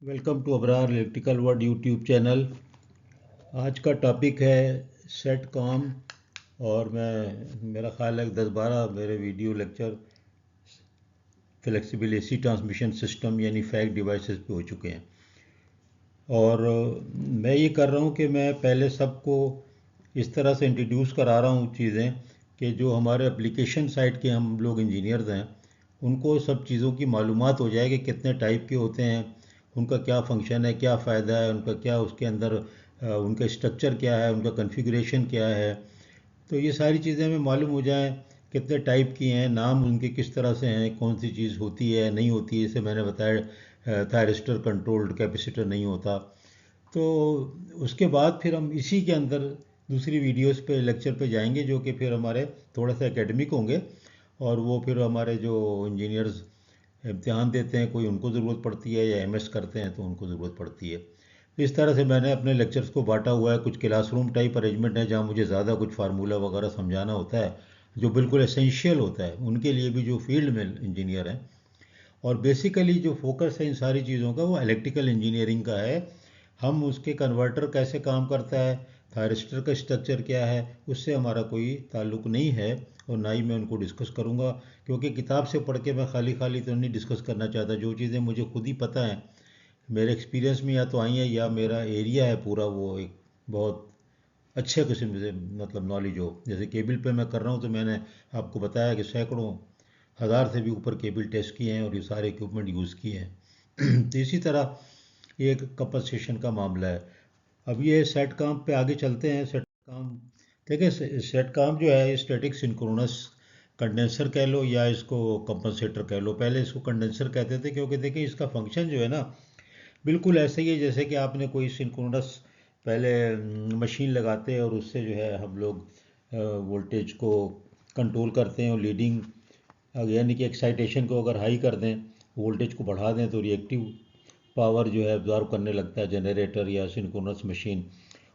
Welcome to Abrar electrical world YouTube channel. आज का topic है सेट कॉम। और मेरा ख्याल है 10-12 मेरे video lecture flexible AC transmission system यानी फैक डिवाइसेस पे हो चुके हैं। और मैं ये कर रहा हूँ कि मैं पहले सबको इस तरह से इंट्रोड्यूस करा रहा हूँ चीज़ें कि जो हमारे एप्लीकेशन साइड के हम लोग इंजीनियर्स हैं उनको सब चीज़ों की मालूमात हो जाए कि कितने टाइप के होते हैं, उनका क्या फंक्शन है, क्या फ़ायदा है, उनका क्या उसके अंदर उनका स्ट्रक्चर क्या है, उनका कॉन्फ़िगरेशन क्या है। तो ये सारी चीज़ें हमें मालूम हो जाएं, कितने टाइप की हैं, नाम उनके किस तरह से हैं, कौन सी चीज़ होती है नहीं होती है। जैसे मैंने बताया थायरिस्टर कंट्रोल्ड कैपेसिटर नहीं होता। तो उसके बाद फिर हम इसी के अंदर दूसरी वीडियोस पे लेक्चर पे जाएंगे जो कि फिर हमारे थोड़ा सा एकेडमिक होंगे। और वो फिर हमारे जो इंजीनियर्स इम्तिहान देते हैं, कोई उनको ज़रूरत पड़ती है, या एमएस करते हैं तो उनको ज़रूरत पड़ती है। इस तरह से मैंने अपने लेक्चर्स को बांटा हुआ है। कुछ क्लासरूम टाइप अरेंजमेंट है जहाँ मुझे ज़्यादा कुछ फार्मूला वगैरह समझाना होता है जो बिल्कुल एसेंशियल होता है उनके लिए भी जो फील्ड में इंजीनियर हैं। और बेसिकली जो फोकस है इन सारी चीज़ों का वो इलेक्ट्रिकल इंजीनियरिंग का है। हम उसके कन्वर्टर कैसे काम करता है, थायरिस्टर का स्ट्रक्चर क्या है, उससे हमारा कोई ताल्लुक नहीं है। और ना ही मैं उनको डिस्कस करूँगा, क्योंकि किताब से पढ़ के मैं खाली खाली तो नहीं डिस्कस करना चाहता। जो चीज़ें मुझे खुद ही पता है, मेरे एक्सपीरियंस में या तो आई है या मेरा एरिया है पूरा वो एक बहुत अच्छे किस्म से मतलब नॉलेज हो। जैसे केबल पे मैं कर रहा हूँ तो मैंने आपको बताया कि सैकड़ों हज़ार से भी ऊपर केबल टेस्ट किए हैं और ये सारे इक्विपमेंट यूज़ किए हैं। तो इसी तरह ये एक कंपनसेशन का मामला है। अब ये सेट काम पे आगे चलते हैं। सेट काम देखिए, सेट काम जो है स्टैटिक सिंक्रोनस कंडेंसर कह लो या इसको कंपनसेटर कह लो। पहले इसको कंडेंसर कहते थे क्योंकि देखिए इसका फंक्शन जो है ना बिल्कुल ऐसे ही है जैसे कि आपने कोई सिंक्रोनस पहले मशीन लगाते हैं और उससे जो है हम लोग वोल्टेज को कंट्रोल करते हैं। और लीडिंग यानी कि एक्साइटेशन को अगर हाई कर दें, वोल्टेज को बढ़ा दें, तो रिएक्टिव पावर जो है एब्जॉर्ब करने लगता है जनरेटर या सिंक्रोनस मशीन।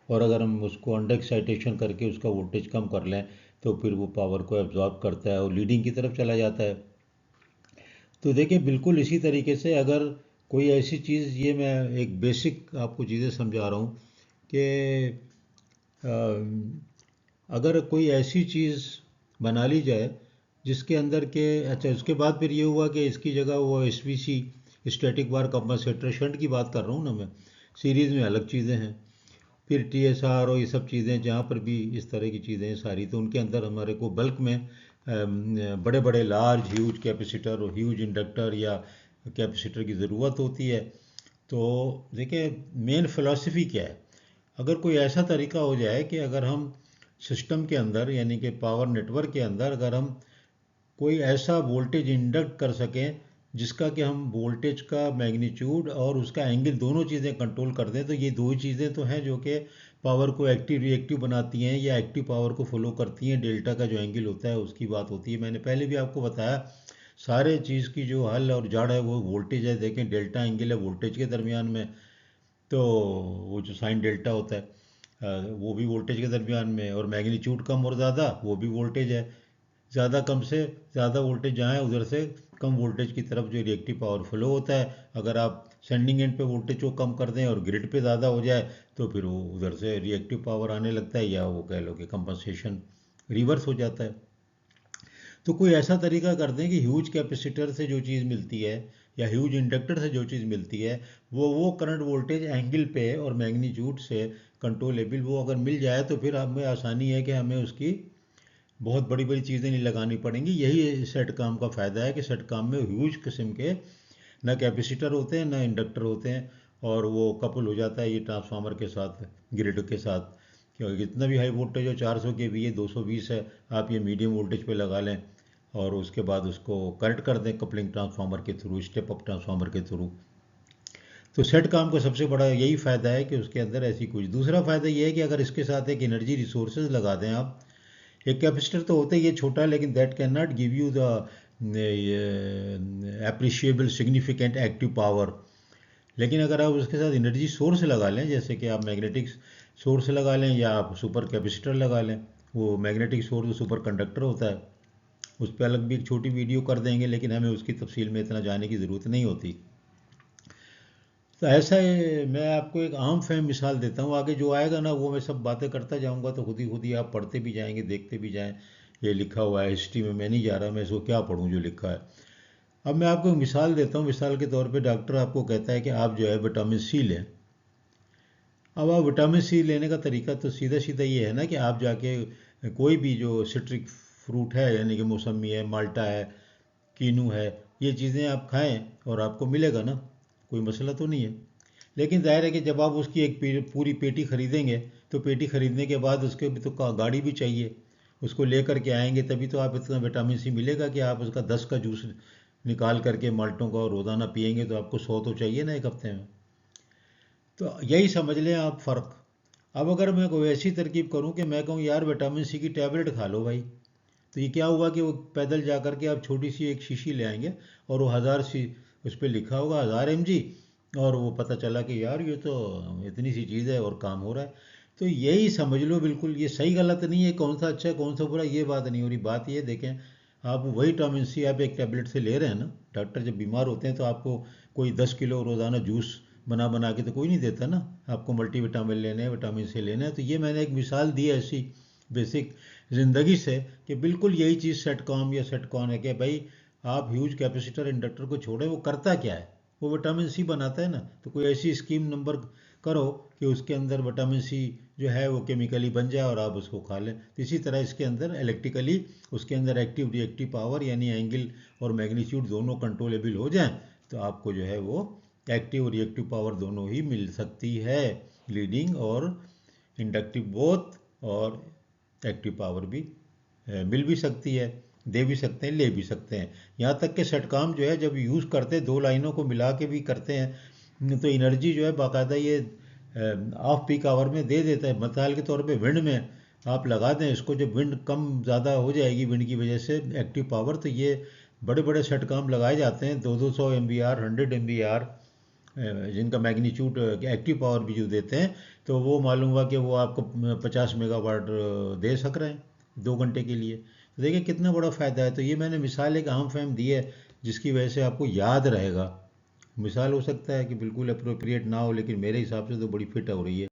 और अगर हम उसको अंडर एक्साइटेशन करके उसका वोल्टेज कम कर लें तो फिर वो पावर को एब्जॉर्ब करता है और लीडिंग की तरफ चला जाता है। तो देखिए बिल्कुल इसी तरीके से अगर कोई ऐसी चीज़, ये मैं एक बेसिक आपको चीज़ें समझा रहा हूँ कि अगर कोई ऐसी चीज़ बना ली जाए जिसके अंदर के, अच्छा उसके बाद फिर ये हुआ कि इसकी जगह वो एसवीसी स्टैटिक वार कंपनसेटर शंट की बात कर रहा हूँ ना मैं, सीरीज़ में अलग चीज़ें हैं। फिर टीएसआर और ये सब चीज़ें जहाँ पर भी इस तरह की चीज़ें हैं सारी, तो उनके अंदर हमारे को बल्क में बड़े बड़े लार्ज ह्यूज कैपेसिटर और ह्यूज इंडक्टर या कैपेसिटर की ज़रूरत होती है। तो देखिए मेन फ़िलासफ़ी क्या है। अगर कोई ऐसा तरीका हो जाए कि अगर हम सिस्टम के अंदर यानी कि पावर नेटवर्क के अंदर अगर हम कोई ऐसा वोल्टेज इंडक्ट कर सकें जिसका कि हम वोल्टेज का मैग्नीट्यूड और उसका एंगल दोनों चीज़ें कंट्रोल कर दें, तो ये दो चीज़ें तो हैं जो कि पावर को एक्टिव रिएक्टिव बनाती हैं या एक्टिव पावर को फॉलो करती हैं। डेल्टा का जो एंगल होता है उसकी बात होती है। मैंने पहले भी आपको बताया सारे चीज़ की जो हल और जड़ है वो वोल्टेज है। देखें डेल्टा एंगल है वोल्टेज के दरमियान में, तो वो जो साइन डेल्टा होता है वो भी वोल्टेज के दरमियान में। और मैग्नीट्यूड कम और ज़्यादा वो भी वोल्टेज है। ज़्यादा कम से ज़्यादा वोल्टेज जहाँ है उधर से कम वोल्टेज की तरफ जो रिएक्टिव पावर फ्लो होता है। अगर आप सेंडिंग एंड पे वोल्टेज को कम कर दें और ग्रिड पे ज़्यादा हो जाए तो फिर वो उधर से रिएक्टिव पावर आने लगता है, या वो कह लो कि कंपनसेशन रिवर्स हो जाता है। तो कोई ऐसा तरीका कर दें कि ह्यूज कैपेसिटर से जो चीज़ मिलती है या ह्यूज इंडक्टर से जो चीज़ मिलती है वो करंट वोल्टेज एंगल पे और मैग्नीट्यूड से कंट्रोलेबल वो अगर मिल जाए तो फिर हमें आसानी है कि हमें उसकी बहुत बड़ी बड़ी चीज़ें नहीं लगानी पड़ेंगी। यही सेट काम का फ़ायदा है कि सेट काम में ह्यूज किस्म के ना कैपेसिटर होते हैं ना इंडक्टर होते हैं, और वो कपल हो जाता है ये ट्रांसफार्मर के साथ, ग्रिड के साथ। क्योंकि जितना भी हाई वोल्टेज हो 400 के भी है 220 है, आप ये मीडियम वोल्टेज पे लगा लें और उसके बाद उसको कनेक्ट कर दें कपलिंग ट्रांसफार्मर के थ्रू, स्टेप अप ट्रांसफार्मर के थ्रू। तो सेट काम का सबसे बड़ा यही फ़ायदा है कि उसके अंदर ऐसी कुछ। दूसरा फ़ायदा ये है कि अगर इसके साथ एक एनर्जी रिसोर्सेज लगा दें आप, एक कैपेसिटर तो होता ही है छोटा, लेकिन that can not give you the appreciable significant active power. लेकिन अगर आप उसके साथ एनर्जी सोर्स लगा लें, जैसे कि आप मैग्नेटिक सोर्स लगा लें या आप सुपर कैपेसिटर लगा लें, वो मैग्नेटिक सोर्स सुपर कंडक्टर होता है, उस पर अलग भी एक छोटी वीडियो कर देंगे, लेकिन हमें उसकी तफसील में इतना जाने की ज़रूरत नहीं होती। तो ऐसा है, मैं आपको एक आम फहम मिसाल देता हूँ, आगे जो आएगा ना वो मैं सब बातें करता जाऊँगा तो खुद ही आप पढ़ते भी जाएंगे, देखते भी जाएँ। ये लिखा हुआ है हिस्ट्री में, मैं नहीं जा रहा मैं इसको क्या पढ़ूँ जो लिखा है। अब मैं आपको एक मिसाल देता हूँ, मिसाल के तौर पे डॉक्टर आपको कहता है कि आप जो है विटामिन सी लें। अब आप विटामिन सी लेने का तरीका तो सीधा सीधा ये है ना कि आप जाके कोई भी जो सिट्रिक फ्रूट है, यानी कि मौसमी है, माल्टा है, कीनू है, ये चीज़ें आप खाएं और आपको मिलेगा ना, कोई मसला तो नहीं है। लेकिन जाहिर है कि जब आप उसकी एक पूरी पेटी खरीदेंगे तो पेटी खरीदने के बाद उसके भी तो गाड़ी भी चाहिए, उसको लेकर के आएंगे तभी तो आप इतना विटामिन सी मिलेगा कि आप उसका 10 का जूस निकाल करके माल्टों का और रोज़ाना पियेंगे तो आपको 100 तो चाहिए ना एक हफ्ते में। तो यही समझ लें आप फ़र्क। अब अगर मैं कोई ऐसी तरकीब करूं कि मैं कहूं यार विटामिन सी की टैबलेट खा लो भाई, तो ये क्या हुआ कि वो पैदल जा कर के आप छोटी सी एक शीशी ले आएंगे और वो 1000 सी उस पर लिखा होगा 1000 mg, और वो पता चला कि यार ये तो इतनी सी चीज़ है और काम हो रहा है। तो यही समझ लो बिल्कुल, ये सही गलत नहीं है, कौन सा अच्छा है कौन सा बुरा ये बात नहीं हो रही। बात ये देखें, आप वही विटामिन सी आप एक टैबलेट से ले रहे हैं ना, डॉक्टर जब बीमार होते हैं तो आपको कोई 10 किलो रोज़ाना जूस बना बना के तो कोई नहीं देता ना, आपको मल्टीविटामिन लेने हैं, विटामिन सी लेने हैं। तो ये मैंने एक मिसाल दी है ऐसी बेसिक ज़िंदगी से कि बिल्कुल यही चीज़ सेटकॉम या सेटकॉन है कि भाई आप ह्यूज कैपेसिटर इंडक्टर को छोड़ें, वो करता क्या है, वो विटामिन सी बनाता है ना। तो कोई ऐसी स्कीम नंबर करो कि उसके अंदर विटामिन सी जो है वो केमिकली बन जाए और आप उसको खा लें। तो इसी तरह इसके अंदर इलेक्ट्रिकली उसके अंदर एक्टिव रिएक्टिव पावर यानी एंगल और मैग्नीट्यूड दोनों कंट्रोलेबल हो जाएं तो आपको जो है वो एक्टिव और रिएक्टिव पावर दोनों ही मिल सकती है, लीडिंग और इंडक्टिव बोथ, और एक्टिव पावर भी मिल भी सकती है, दे भी सकते हैं, ले भी सकते हैं। यहाँ तक कि शटकाम जो है जब यूज़ करते हैं दो लाइनों को मिला के भी करते हैं तो एनर्जी जो है बाकायदा ये ऑफ पीक आवर में दे देता है। मिसाल के तौर पे विंड में आप लगा दें इसको, जब विंड कम ज़्यादा हो जाएगी विंड की वजह से एक्टिव पावर, तो ये बड़े बड़े शटकाम लगाए जाते हैं 200 MVAR 100 MVAR, जिनका मैग्नीट्यूड एक्टिव पावर भी जो देते हैं, तो वो मालूम हुआ कि वो आपको 50 मेगावाट दे सक रहे हैं 2 घंटे के लिए। तो देखिए कितना बड़ा फ़ायदा है। तो ये मैंने मिसाल एक आम फहम दी है जिसकी वजह से आपको याद रहेगा। मिसाल हो सकता है कि बिल्कुल अप्रोप्रिएट ना हो, लेकिन मेरे हिसाब से तो बड़ी फिट हो रही है।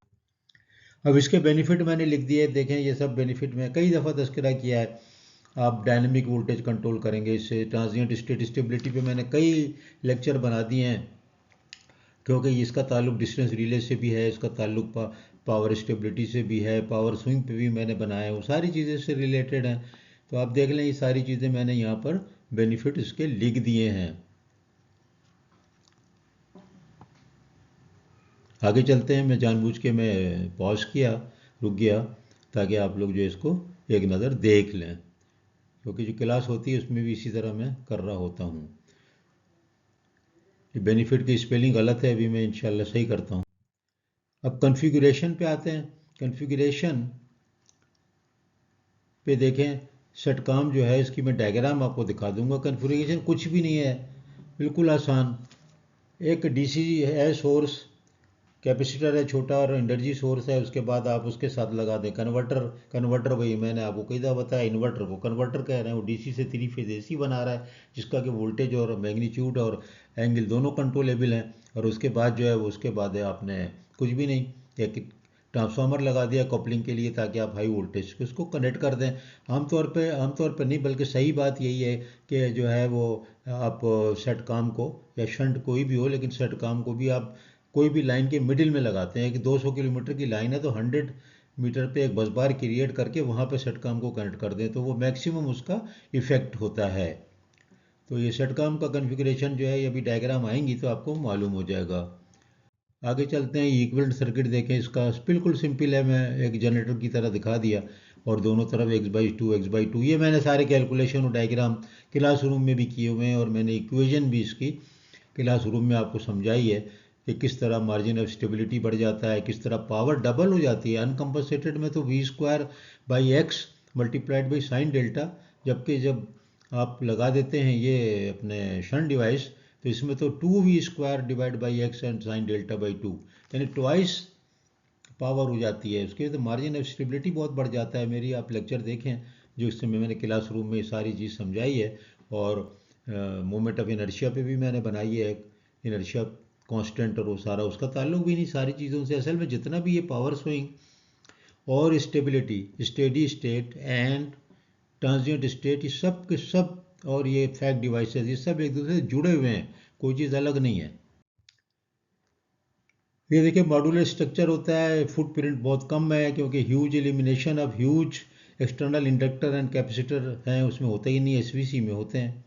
अब इसके बेनिफिट मैंने लिख दिए, देखें ये सब बेनिफिट मैं कई दफ़ा तस्करा किया है। आप डायनेमिक वोल्टेज कंट्रोल करेंगे इससे, ट्रांजिएंट स्टेट स्टेबिलिटी पे मैंने कई लेक्चर बना दिए हैं क्योंकि इसका ताल्लुक डिस्टेंस रिले से भी है, इसका ताल्लुक पावर स्टेबिलिटी से भी है, पावर स्विंग पे भी मैंने बनाया है, वो सारी चीज़ें इससे रिलेटेड हैं। तो आप देख लें ये सारी चीज़ें मैंने यहाँ पर बेनिफिट इसके लिख दिए हैं। आगे चलते हैं, मैं जानबूझ के मैं पॉज किया, रुक गया, ताकि आप लोग जो इसको एक नज़र देख लें, क्योंकि जो क्लास होती है उसमें भी इसी तरह मैं कर रहा होता हूँ। ये बेनिफिट की स्पेलिंग गलत है, अभी मैं इंशाल्लाह सही करता हूँ। अब कॉन्फ़िगरेशन पे आते हैं। कॉन्फ़िगरेशन पे देखें, शटकाम जो है इसकी मैं डायग्राम आपको दिखा दूंगा। कॉन्फ़िगरेशन कुछ भी नहीं है, बिल्कुल आसान। एक डीसी है सोर्स, कैपेसिटर है छोटा और एनर्जी सोर्स है, उसके बाद आप उसके साथ लगा दें कन्वर्टर। कन्वर्टर वही मैंने आपको कई दफ़ा बताया, इन्वर्टर को कन्वर्टर कह रहे हैं। वो डीसी से 3 फेज एसी बना रहा है जिसका कि वोल्टेज और मैग्नीट्यूड और एंगल दोनों कंट्रोलेबल हैं। और उसके बाद जो है वो उसके बाद है आपने कुछ भी नहीं, एक ट्रांसफार्मर लगा दिया कपलिंग के लिए ताकि आप हाई वोल्टेज को उसको कनेक्ट कर दें। आमतौर पर नहीं बल्कि सही बात यही है कि जो है वो आप सेट काम को या शंट कोई भी हो, लेकिन सेट काम को भी आप कोई भी लाइन के मिडिल में लगाते हैं कि 200 किलोमीटर की लाइन है तो 100 मीटर पे एक बस बार क्रिएट करके वहाँ पे सेटकॉम को कनेक्ट कर दें तो वो मैक्सिमम उसका इफेक्ट होता है। तो ये सेटकॉम का कॉन्फ़िगरेशन जो है ये अभी डायग्राम आएंगी तो आपको मालूम हो जाएगा। आगे चलते हैं, इक्विवेलेंट सर्किट देखें। इसका बिल्कुल सिंपल है, मैं एक जनरेटर की तरह दिखा दिया और दोनों तरफ x/2 ये मैंने सारे कैलकुलेशन और डायग्राम क्लासरूम में भी किए हुए हैं और मैंने इक्वेशन भी इसकी क्लासरूम में आपको समझाई है कि किस तरह मार्जिन ऑफ स्टेबिलिटी बढ़ जाता है, किस तरह पावर डबल हो जाती है। अनकम्पनसेटेड में तो v²/x multiplied by sine delta, जबकि जब आप लगा देते हैं ये अपने शंट डिवाइस तो इसमें तो 2v² divide by x and sine delta by 2, यानी ट्वाइस पावर हो जाती है उसके। तो मार्जिन ऑफ स्टेबिलिटी बहुत बढ़ जाता है। मेरी आप लेक्चर देखें जो इससे मैंने क्लासरूम में सारी चीज़ समझाई है। और मोमेंट ऑफ इनर्शिया पे भी मैंने बनाई है, इनर्शिया कांस्टेंट और वो सारा, उसका ताल्लुक भी नहीं सारी चीज़ों से। असल में जितना भी ये पावर स्विंग और stability, steady state and transient state, ये सब के सब, और ये फैक्ट डिवाइसेस, ये सब एक दूसरे से जुड़े हुए हैं, कोई चीज़ अलग नहीं है। ये देखिए मॉड्यूलर स्ट्रक्चर होता है, फुटप्रिंट बहुत कम है क्योंकि huge elimination of huge external inductor and capacitor हैं, उसमें होते ही नहीं, एसवीसी में होते हैं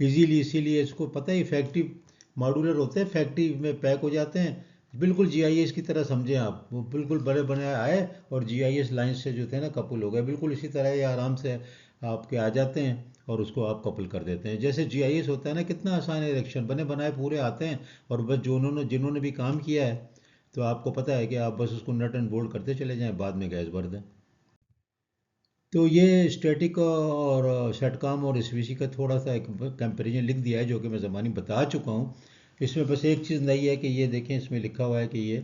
इजीली, इसीलिए इसको पता है इफेक्टिव मॉड्यूलर होते हैं, फैक्ट्री में पैक हो जाते हैं। बिल्कुल जीआईएस की तरह समझें आप, वो बिल्कुल बड़े बने आए और जीआईएस लाइन से जो थे ना कपल हो गए, बिल्कुल इसी तरह ये आराम से आपके आ जाते हैं और उसको आप कपल कर देते हैं। जैसे जीआईएस होता है ना, कितना आसान है, इलेक्शन बने बनाए पूरे आते हैं, और बस जो जिन्होंने भी काम किया है तो आपको पता है कि आप बस उसको नट एंड बोल्ट करते चले जाएं, बाद में गैस भर दें। तो ये स्टैटिक और सेटकॉम और एसवीसी का थोड़ा सा एक कंपेरिजन लिख दिया है, जो कि मैं ज़मानी बता चुका हूँ। इसमें बस एक चीज़ नई है कि ये देखें, इसमें लिखा हुआ है कि ये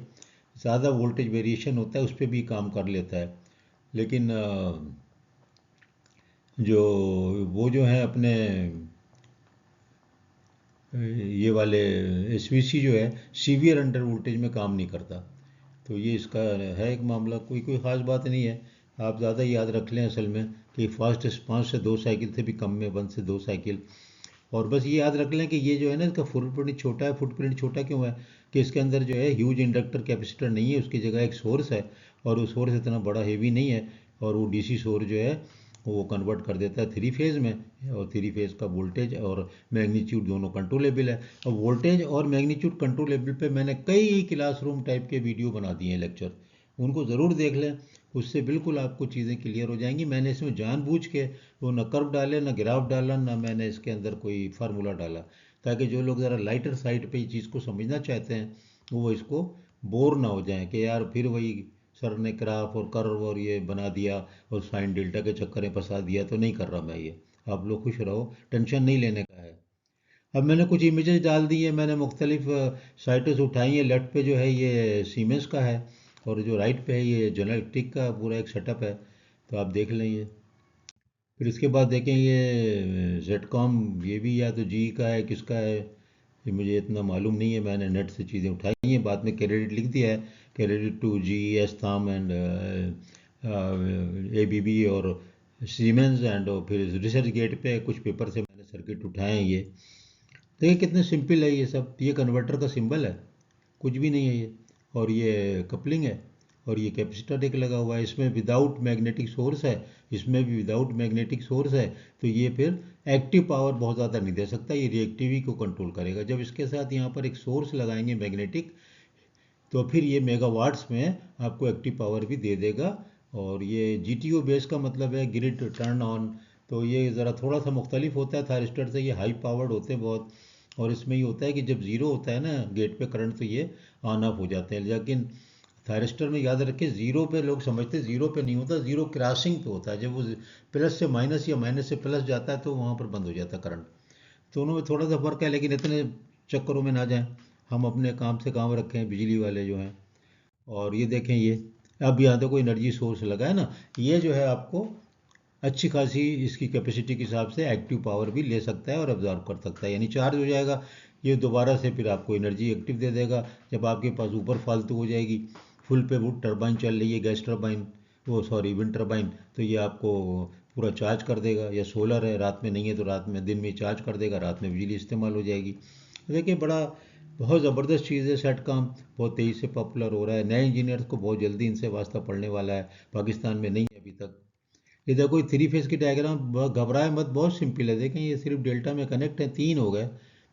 ज़्यादा वोल्टेज वेरिएशन होता है, उस पर भी काम कर लेता है। लेकिन जो वो जो है अपने ये वाले एसवीसी जो है सीवियर अंडर वोल्टेज में काम नहीं करता। तो ये इसका है एक मामला, कोई कोई ख़ास बात नहीं है। आप ज़्यादा याद रख लें असल में कि फास्ट रिस्पांस से 2 साइकिल से भी कम में, 1 से 2 साइकिल। और बस ये याद रख लें कि ये जो है ना, इसका फुटप्रिंट छोटा है। फुटप्रिंट छोटा क्यों है कि इसके अंदर जो है ह्यूज इंडक्टर कैपेसिटर नहीं है, उसकी जगह एक सोर्स है, और वो सोर्स इतना बड़ा हेवी नहीं है, और वो डीसी सोर्स जो है वो कन्वर्ट कर देता है 3 फेज़ में, और 3 फेज़ का वोल्टेज और मैग्नीट्यूड दोनों कंट्रोलेबल है। और वोल्टेज और मैग्नीट्यूड कंट्रोलेबल पे मैंने कई क्लासरूम टाइप के वीडियो बना दिए हैं, लेक्चर, उनको ज़रूर देख लें, उससे बिल्कुल आपको चीज़ें क्लियर हो जाएंगी। मैंने इसमें जानबूझ के वो न कर्व डाले, न ग्राफ डाला, ना मैंने इसके अंदर कोई फार्मूला डाला, ताकि जो लोग ज़रा लाइटर साइड पे चीज़ को समझना चाहते हैं वो इसको बोर ना हो जाएं कि यार फिर वही सर ने ग्राफ और कर्व और ये बना दिया और साइन डेल्टा के चक्कर में फंसा दिया। तो नहीं कर रहा मैं ये, आप लोग खुश रहो, टेंशन नहीं लेने का है। अब मैंने कुछ इमेजेस डाल दी है, मैंने मुख्तलिफ साइटों से उठाई है। लेफ्ट पे जो है ये सीमेंस का है, और जो राइट पे है ये जनरल इलेक्ट्रिक का पूरा एक सेटअप है, तो आप देख लें ये। फिर इसके बाद देखें ये जेडकॉम, ये भी या तो जी का है किसका है, ये मुझे इतना मालूम नहीं है, मैंने नेट से चीज़ें उठाई हैं, बाद में क्रेडिट लिख दिया है, क्रेडिट टू जी एस थाम एंड ए बी बी और सीमेंस एंड, फिर रिसर्च गेट पे कुछ पेपर से मैंने सर्किट उठाए हैं। ये देखिए कितने सिंपल है ये सब, ये कन्वर्टर का सिंबल है, कुछ भी नहीं है ये, और ये कपलिंग है, और ये कैपेसिटर एक लगा हुआ है, इसमें विदाउट मैग्नेटिक सोर्स है, इसमें भी विदाउट मैग्नेटिक सोर्स है। तो ये फिर एक्टिव पावर बहुत ज़्यादा नहीं दे सकता, ये रिएक्टिव ही को कंट्रोल करेगा। जब इसके साथ यहाँ पर एक सोर्स लगाएंगे मैग्नेटिक, तो फिर ये मेगावाट्स में आपको एक्टिव पावर भी दे देगा। और ये जीटीओ बेस का मतलब है ग्रिड टर्न ऑन, तो ये ज़रा थोड़ा सा मुख्तलिफ होता है थायरिस्टर से, ये हाई पावर्ड होते हैं बहुत, और इसमें ये होता है कि जब ज़ीरो होता है ना गेट पे करंट, तो ये ऑन ऑफ हो जाते हैं। लेकिन थायरिस्टर में याद रखें, ज़ीरो पे लोग समझते हैं, ज़ीरो पे नहीं होता, ज़ीरो क्रॉसिंग पे होता है। जब वो प्लस से माइनस या माइनस से प्लस जाता है तो वहाँ पर बंद हो जाता है करंट। दोनों में थोड़ा सा फ़र्क है, लेकिन इतने चक्करों में ना जाएं, हम अपने काम से काम रखें बिजली वाले जो हैं। और ये देखें, ये अब यहाँ तो कोई एनर्जी सोर्स लगा है ना, ये जो है आपको अच्छी खासी इसकी कैपेसिटी के हिसाब से एक्टिव पावर भी ले सकता है और अब्जॉर्ब कर सकता है, यानी चार्ज हो जाएगा ये दोबारा से, फिर आपको एनर्जी एक्टिव दे देगा। जब आपके पास ऊपर फालतू हो जाएगी, फुल पे वो टरबाइन चल रही है, गैस टरबाइन, वो सॉरी विंड टरबाइन, तो ये आपको पूरा चार्ज कर देगा। या सोलर है, रात में नहीं है तो रात में, दिन में चार्ज कर देगा, रात में बिजली इस्तेमाल हो जाएगी। देखिए बड़ा बहुत ज़बरदस्त चीज़ है सेट काम, बहुत तेज़ी से पॉपुलर हो रहा है, नए इंजीनियर्स को बहुत जल्दी इनसे वास्ता पड़ने वाला है, पाकिस्तान में नहीं है अभी तक। ये देखो ये 3 फेज़ की डायग्राम, घबराए मत, बहुत सिंपल है। देखें ये सिर्फ डेल्टा में कनेक्ट है, 3 हो गए।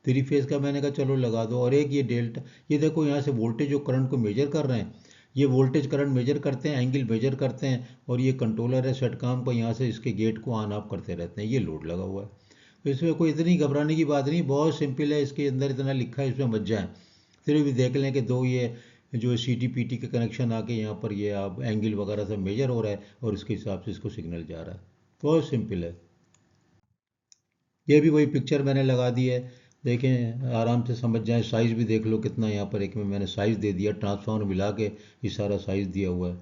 3 फेज़ का मैंने कहा चलो लगा दो, और एक ये डेल्टा, ये देखो यहाँ से वोल्टेज और करंट को मेजर कर रहे हैं, ये वोल्टेज करंट मेजर करते हैं, एंगल मेजर करते हैं, और ये कंट्रोलर है सेटकॉम को, यहाँ से इसके गेट को ऑन ऑफ करते रहते हैं, ये लोड लगा हुआ है। तो इसमें कोई इतनी घबराने की बात नहीं, बहुत सिंपल है, इसके अंदर इतना लिखा है, इसमें मत जाएं। सिर्फ भी देख लें कि दो ये जो सी टी पी टी के कनेक्शन आके यहाँ पर ये आप एंगल वगैरह सब मेजर हो रहा है, और इसके हिसाब से इसको सिग्नल जा रहा है, बहुत सिंपल है। ये भी वही पिक्चर मैंने लगा दी है, देखें आराम से समझ जाएं। साइज़ भी देख लो कितना, यहाँ पर एक में मैंने साइज़ दे दिया, ट्रांसफार्मर मिला के ये सारा साइज़ दिया हुआ है,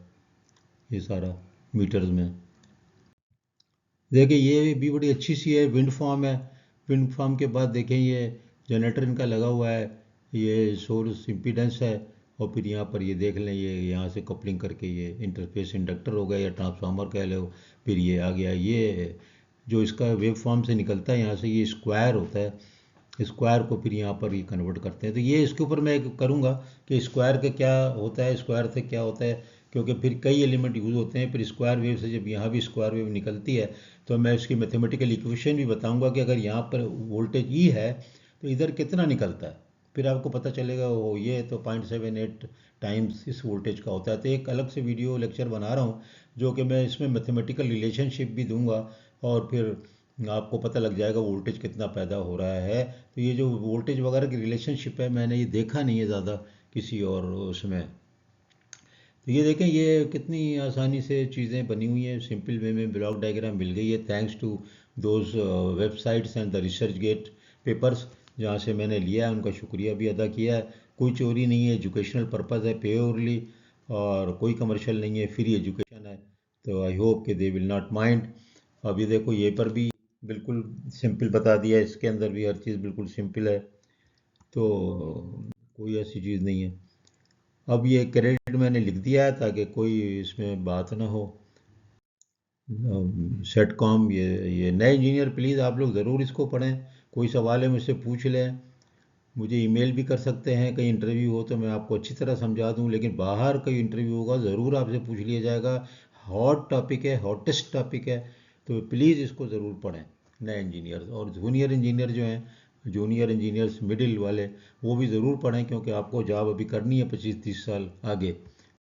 ये सारा मीटर्स में। देखिए ये भी बड़ी अच्छी सी है, विंड फार्म है। विंड फार्म के बाद देखें ये जनरेटर इनका लगा हुआ है, ये सोर्स इम्पीडेंस है, और फिर यहाँ पर ये देख लें, ये यहाँ से कपलिंग करके ये इंटरफेस इंडक्टर हो गया या ट्रांसफार्मर कह लो। फिर ये आ गया, ये जो इसका वेव फॉर्म से निकलता है यहाँ से, ये स्क्वायर होता है। स्क्वायर को फिर यहाँ पर ये कन्वर्ट करते हैं। तो ये इसके ऊपर मैं करूँगा कि स्क्वायर का क्या होता है, स्क्वायर से क्या होता है, क्योंकि फिर कई एलिमेंट यूज़ होते हैं। फिर स्क्वायर वेव से जब यहाँ भी स्क्वायर वेव निकलती है, तो मैं इसकी मैथमेटिकल इक्वेशन भी बताऊंगा कि अगर यहाँ पर वोल्टेज ई है तो इधर कितना निकलता है। फिर आपको पता चलेगा वो ये तो 0.78 टाइम्स इस वोल्टेज का होता है। तो एक अलग से वीडियो लेक्चर बना रहा हूँ जो कि मैं इसमें मैथमेटिकल रिलेशनशिप भी दूंगा, और फिर आपको पता लग जाएगा वोल्टेज कितना पैदा हो रहा है। तो ये जो वोल्टेज वगैरह की रिलेशनशिप है, मैंने ये देखा नहीं है ज़्यादा किसी और उसमें। तो ये देखें, ये कितनी आसानी से चीज़ें बनी हुई हैं, सिंपल वे में ब्लॉक डायग्राम मिल गई है, thanks to those websites and the ResearchGate papers जहाँ से मैंने लिया है। उनका शुक्रिया भी अदा किया है। कोई चोरी नहीं है, एजुकेशनल पर्पज़ है प्योरली, और कोई कमर्शियल नहीं है, फ्री एजुकेशन है। तो आई होप कि दे विल नॉट माइंड। अब ये देखो, ये पर भी बिल्कुल सिंपल बता दिया है, इसके अंदर भी हर चीज़ बिल्कुल सिंपल है। तो कोई ऐसी चीज़ नहीं है। अब ये क्रेडिट मैंने लिख दिया है ताकि कोई इसमें बात ना हो। सेट कॉम, ये नए इंजीनियर प्लीज़ आप लोग ज़रूर इसको पढ़ें। कोई सवाल है मुझसे पूछ लें, मुझे ईमेल भी कर सकते हैं। कहीं इंटरव्यू हो तो मैं आपको अच्छी तरह समझा दूं, लेकिन बाहर कोई इंटरव्यू होगा ज़रूर आपसे पूछ लिया जाएगा। हॉट टॉपिक है, हॉटेस्ट टॉपिक है। तो प्लीज़ इसको ज़रूर पढ़ें, नए इंजीनियर और जूनियर इंजीनियर जो हैं, जूनियर इंजीनियर्स मिडिल वाले, वो भी ज़रूर पढ़ें, क्योंकि आपको जॉब अभी करनी है 25-30 साल आगे।